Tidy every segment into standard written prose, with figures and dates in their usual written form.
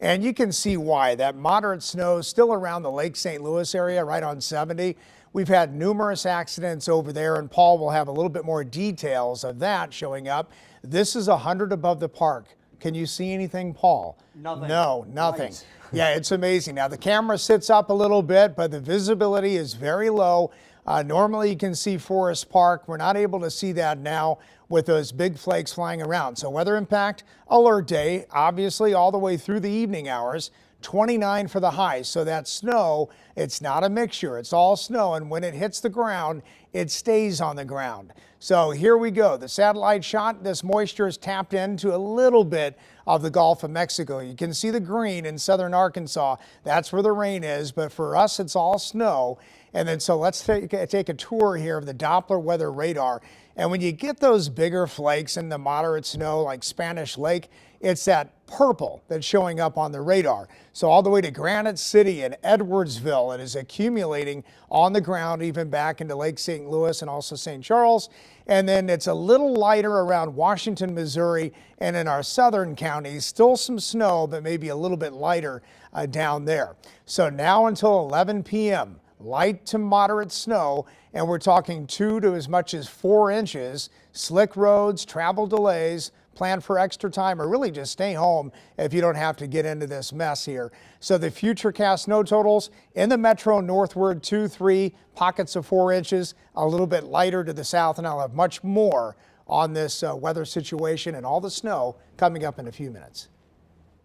And you can see why. That moderate snow still around the Lake St. Louis area, right on 70. We've had numerous accidents over there, and Paul will have a little bit more details of that showing up. This is 100 above the park. Can you see anything, Paul? Nothing. No, nothing. Right. Yeah, it's amazing. Now, the camera sits up a little bit, but the visibility is very low. Normally, you can see Forest Park. We're not able to see that now with those big flakes flying around. So weather impact alert day, obviously all the way through the evening hours. 29 for the high. So that snow, it's not a mixture. It's all snow. And when it hits the ground, it stays on the ground. So here we go. The satellite shot, this moisture is tapped into a little bit of the Gulf of Mexico. You can see the green in southern Arkansas. That's where the rain is. But for us, it's all snow. And then so let's take a tour here of the Doppler weather radar. And when you get those bigger flakes in the moderate snow like Spanish Lake, it's that purple that's showing up on the radar. So all the way to Granite City and Edwardsville, it is accumulating on the ground, even back into Lake St. Louis and also St. Charles. And then it's a little lighter around Washington, Missouri, and in our southern counties, still some snow, but maybe a little bit lighter down there. So now until 11 p.m., light to moderate snow, and we're talking 2 to as much as 4 inches. Slick roads, travel delays, plan for extra time, or really just stay home if you don't have to get into this mess here. So the futurecast snow totals in the metro northward, 2, 3, pockets of 4 inches, a little bit lighter to the south, and I'll have much more on this weather situation and all the snow coming up in a few minutes.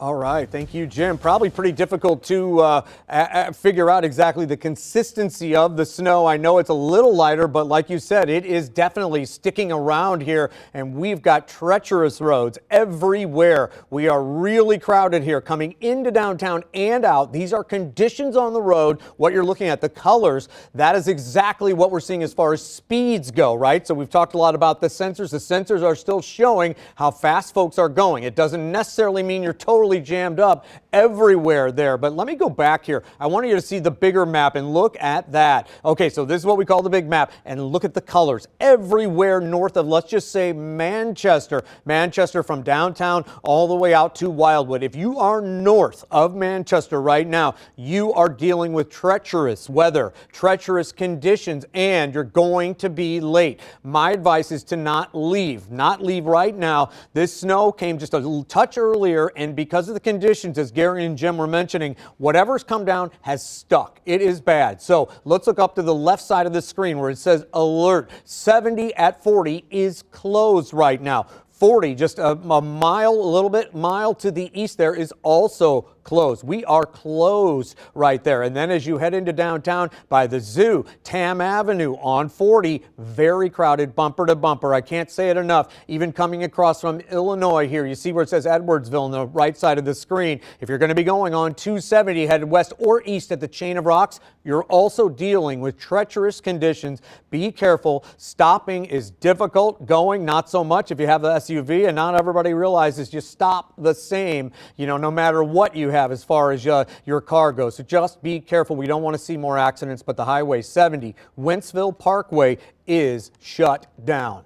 All right. Thank you, Jim. Probably pretty difficult to figure out exactly the consistency of the snow. I know it's a little lighter, but like you said, it is definitely sticking around here, and we've got treacherous roads everywhere. We are really crowded here coming into downtown and out. These are conditions on the road. What you're looking at, the colors, that is exactly what we're seeing as far as speeds go, right? So we've talked a lot about the sensors. The sensors are still showing how fast folks are going. It doesn't necessarily mean you're totally jammed up everywhere there. But let me go back here. I want you to see the bigger map and look at that. Okay, so this is what we call the big map, and look at the colors everywhere north of, let's just say, Manchester. Manchester from downtown all the way out to Wildwood. If you are north of Manchester right now, you are dealing with treacherous weather, treacherous conditions, and you're going to be late. My advice is to not leave right now. This snow came just a little touch earlier, and because of the conditions, as Gary and Jim were mentioning, whatever's come down has stuck. It is bad. So let's look up to the left side of the screen where it says alert. 70 at 40 is closed right now. 40, just a mile to the east there, is also closed. We are closed right there. And then as you head into downtown by the zoo, Tam Avenue on 40, very crowded, bumper to bumper. I can't say it enough. Even coming across from Illinois here, you see where it says Edwardsville on the right side of the screen. If you're going to be going on 270 headed west or east at the Chain of Rocks, you're also dealing with treacherous conditions. Be careful. Stopping is difficult. Going, not so much if you have the SUV, and not everybody realizes you stop the same, no matter what you have as far as your car goes. So just be careful. We don't want to see more accidents, but the Highway 70 Wentzville Parkway is shut down.